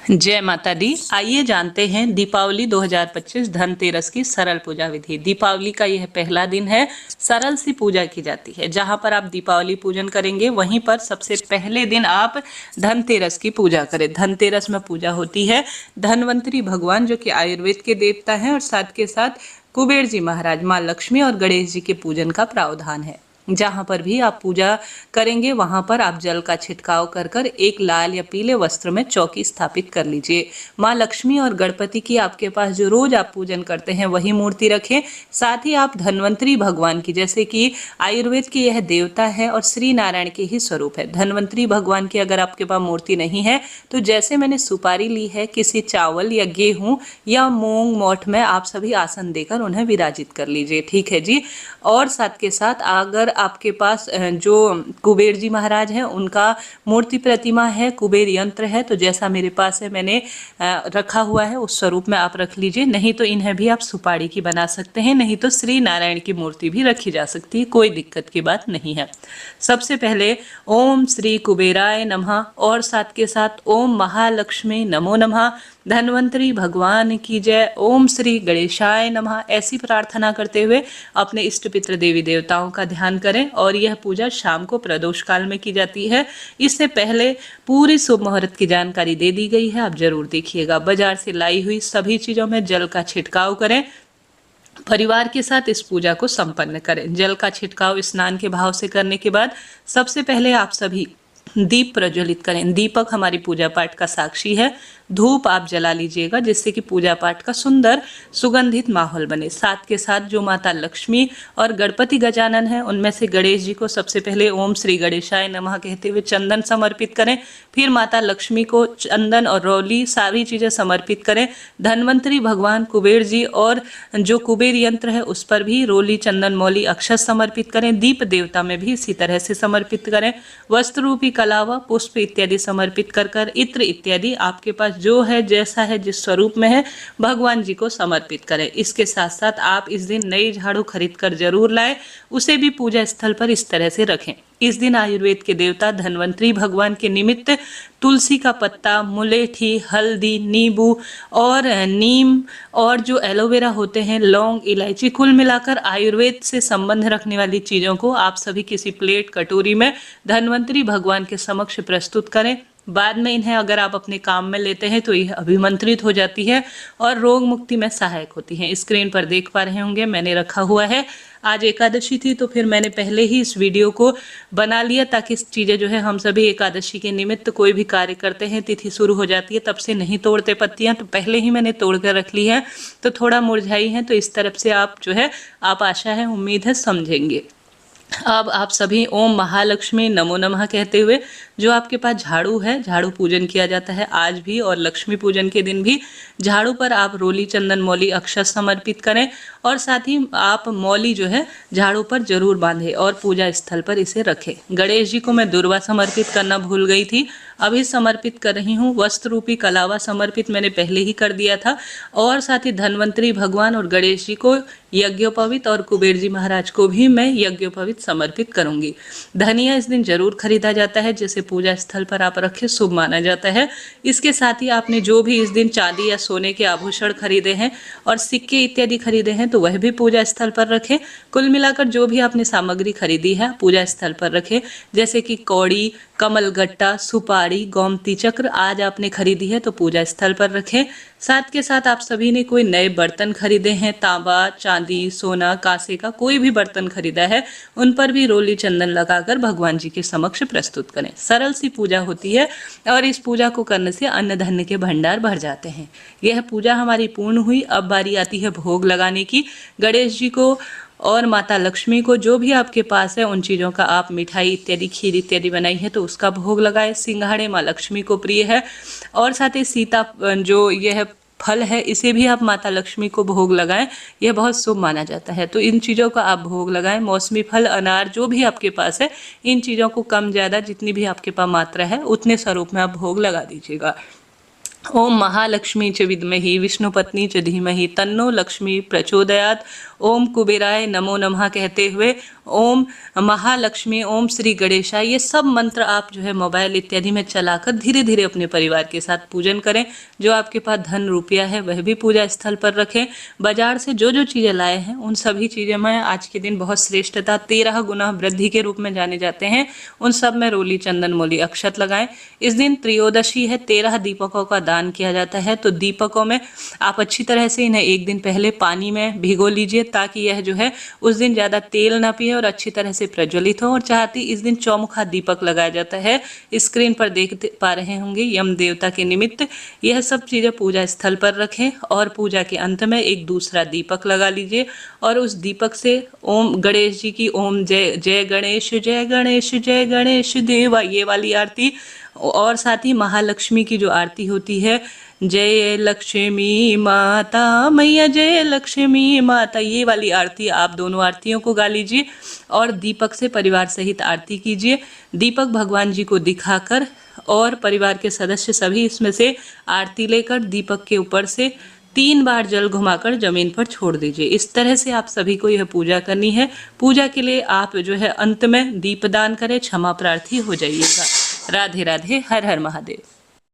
जय माता दी। आइए जानते हैं दीपावली 2025 धनतेरस की सरल पूजा विधि। दीपावली का यह पहला दिन है। सरल सी पूजा की जाती है। जहां पर आप दीपावली पूजन करेंगे वहीं पर सबसे पहले दिन आप धनतेरस की पूजा करें। धनतेरस में पूजा होती है धनवंतरी भगवान जो कि आयुर्वेद के देवता हैं, और साथ के साथ कुबेर जी महाराज, माँ लक्ष्मी और गणेश जी के पूजन का प्रावधान है। जहां पर भी आप पूजा करेंगे वहां पर आप जल का छिड़काव कर कर एक लाल या पीले वस्त्र में चौकी स्थापित कर लीजिए। माँ लक्ष्मी और गणपति की आपके पास जो रोज आप पूजन करते हैं वही मूर्ति रखें। साथ ही आप धन्वंतरी भगवान की, जैसे कि आयुर्वेद के यह देवता है और श्री नारायण के ही स्वरूप है, धन्वंतरी भगवान की अगर आपके पास मूर्ति नहीं है तो जैसे मैंने सुपारी ली है, किसी चावल या गेहूं या मूंग मोठ में आप सभी आसन देकर उन्हें विराजित कर लीजिए। ठीक है जी। और साथ के साथ अगर आपके पास जो कुबेर जी महाराज हैं उनका मूर्ति प्रतिमा है, कुबेर यंत्र है, तो जैसा मेरे पास है मैंने रखा हुआ है उस स्वरूप में आप रख लीजिए। नहीं तो इन्हें भी आप सुपारी की बना सकते हैं, नहीं तो श्री नारायण की मूर्ति भी रखी जा सकती है, कोई दिक्कत की बात नहीं है। सबसे पहले ओम श्री कुबेराय नमः और साथ के साथ ओम महालक्ष्मी नमो नमः, धन्वंतरी भगवान की जय, ओम श्री गणेशाय नमः, ऐसी प्रार्थना करते हुए अपने इष्ट पितृ देवी देवताओं का ध्यान करें। और यह पूजा शाम को प्रदोष काल में की जाती है। इससे पहले पूरी शुभ मुहूर्त की जानकारी दे दी गई है, आप जरूर देखिएगा। बाजार से लाई हुई सभी चीजों में जल का छिड़काव करें। परिवार के साथ इस पूजा को संपन्न करें। जल का छिड़काव स्नान के भाव से करने के बाद सबसे पहले आप सभी दीप प्रज्वलित करें। दीपक हमारी पूजा पाठ का साक्षी है। धूप आप जला लीजिएगा जिससे कि पूजा पाठ का सुंदर सुगंधित माहौल बने। साथ के साथ जो माता लक्ष्मी और गणपति गजानन है उनमें से गणेश जी को सबसे पहले ओम श्री गणेशाय नमः कहते हुए चंदन समर्पित करें। फिर माता लक्ष्मी को चंदन और रौली सारी चीजें समर्पित करें। धन्वंतरी भगवान कुबेर जी और जो कुबेर यंत्र है उस पर भी रोली चंदन मौली अक्षत समर्पित करें। दीप देवता में भी इसी तरह से समर्पित करें। वस्त्र रूपी कलावा पुष्प इत्यादि समर्पित कर कर इत्र इत्यादि आपके पास जो है जैसा है जिस स्वरूप में है भगवान जी को समर्पित करें। इसके साथ साथ आप इस दिन नई झाड़ू खरीद कर जरूर लाएं, उसे भी पूजा स्थल पर इस तरह से रखें। इस दिन आयुर्वेद के देवता धन्वंतरी भगवान के निमित्त तुलसी का पत्ता, मुलेठी, हल्दी, नींबू और नीम और जो एलोवेरा होते हैं, लौंग, इलायची, कुल मिलाकर आयुर्वेद से संबंध रखने वाली चीजों को आप सभी किसी प्लेट कटोरी में धन्वंतरी भगवान के समक्ष प्रस्तुत करें। बाद में इन्हें अगर आप अपने काम में लेते हैं तो यह अभिमंत्रित हो जाती है और रोग मुक्ति में सहायक होती है। स्क्रीन पर देख पा रहे होंगे मैंने रखा हुआ है। आज एकादशी थी तो फिर मैंने पहले ही इस वीडियो को बना लिया ताकि इस चीज़ें जो है हम सभी एकादशी के निमित्त कोई भी कार्य करते हैं, तिथि शुरू हो जाती है तब से नहीं तोड़ते पत्तियां, तो पहले ही मैंने तोड़ कर रख ली है तो थोड़ा मुरझाई है। तो इस तरफ से आप जो है आप आशा है उम्मीद है समझेंगे। अब आप सभी ओम महालक्ष्मी नमो नमः कहते हुए जो आपके पास झाड़ू है, झाड़ू पूजन किया जाता है आज भी और लक्ष्मी पूजन के दिन भी झाड़ू पर आप रोली चंदन मौली अक्षत समर्पित करें और साथ ही आप मौली जो है झाड़ू पर जरूर बांधें और पूजा स्थल पर इसे रखें। गणेश जी को मैं दुर्वा समर्पित करना भूल गई थी, अभी समर्पित कर रही हूँ। वस्त्र रूपी कलावा समर्पित मैंने पहले ही कर दिया था और साथ ही धन्वंतरी भगवान और गणेश जी को यज्ञोपवीत और कुबेर जी महाराज को भी मैं यज्ञोपवीत समर्पित करूंगी। धनिया इस दिन जरूर खरीदा जाता है, जैसे पूजा स्थल पर आप रखें शुभ माना जाता है। इसके साथ ही आपने जो भी इस दिन चांदी या सोने के आभूषण खरीदे हैं और सिक्के इत्यादि खरीदे हैं तो वह भी पूजा स्थल पर रखें। कुल मिलाकर जो भी आपने सामग्री खरीदी है पूजा स्थल पर रखें, जैसे कि कौड़ी, कमल गट्टा, सुपारी, गोमती चक्र आज आपने खरीदी है तो पूजा स्थल पर रखें। साथ के साथ आप सभी ने कोई नए बर्तन खरीदे हैं, तांबा, चांदी, सोना, कांसे का कोई भी बर्तन खरीदा है उन पर भी रोली चंदन लगाकर भगवान जी के समक्ष प्रस्तुत करें। सरल सी पूजा होती है और इस पूजा को करने से अन्न धन्य के भंडार भर जाते हैं। यह पूजा हमारी पूर्ण हुई। अब बारी आती है भोग लगाने की। गणेश जी को और माता लक्ष्मी को जो भी आपके पास है उन चीज़ों का आप मिठाई इत्यादि खीर इत्यादि बनाई है तो उसका भोग लगाए। सिंघाड़े माँ लक्ष्मी को प्रिय है और साथ ही सीता जो यह फल है इसे भी आप माता लक्ष्मी को भोग लगाएं, यह बहुत शुभ माना जाता है। तो इन चीज़ों का आप भोग लगाएं। मौसमी फल, अनार जो भी आपके पास है इन चीज़ों को कम ज़्यादा जितनी भी आपके पास मात्रा है उतने स्वरूप में आप भोग लगा दीजिएगा। ओम महालक्ष्मी च विद्महि विष्णुपत्नी च धीमहि तन्नो लक्ष्मी प्रचोदयात्। ओम कुबेराय नमो नमः कहते हुए ओम महालक्ष्मी, ओम श्री गणेशाय, ये सब मंत्र आप जो है मोबाइल इत्यादि में चलाकर धीरे धीरे अपने परिवार के साथ पूजन करें। जो आपके पास धन रुपया है वह भी पूजा स्थल पर रखें। बाजार से जो जो चीज़ें लाए हैं उन सभी चीज़ें में आज के दिन बहुत श्रेष्ठता 13 गुना वृद्धि के रूप में जाने जाते हैं, उन सब में रोली चंदन मोली अक्षत लगाएं। इस दिन त्रयोदशी है, 13 दीपकों का दान किया जाता है। तो दीपकों में आप अच्छी तरह से इन्हें एक दिन पहले पानी में भिगो लीजिए ताकि यह जो है उस दिन ज़्यादा तेल ना पिए और अच्छी तरह से प्रज्वलित हो। और चाहती इस दिन चौमुखा दीपक लगाया जाता है, स्क्रीन पर देख पा रहे होंगे, यम देवता के निमित्त। यह सब चीज़ें पूजा स्थल पर रखें और पूजा के अंत में एक दूसरा दीपक लगा लीजिए और उस दीपक से ओम गणेश जी की ओम जय जय गणेश जय गणेश जय गणेश देवा, ये वाली आरती, और साथ ही महालक्ष्मी की जो आरती होती है, जय लक्ष्मी माता मैया जय लक्ष्मी माता, ये वाली आरती आप दोनों आरतियों को गा लीजिए और दीपक से परिवार सहित आरती कीजिए। दीपक भगवान जी को दिखाकर और परिवार के सदस्य सभी इसमें से आरती लेकर दीपक के ऊपर से 3 बार जल घुमाकर जमीन पर छोड़ दीजिए। इस तरह से आप सभी को यह पूजा करनी है। पूजा के लिए आप जो है अंत में दीपदान करें, क्षमा प्रार्थी हो जाइएगा। राधे राधे, हर हर महादेव।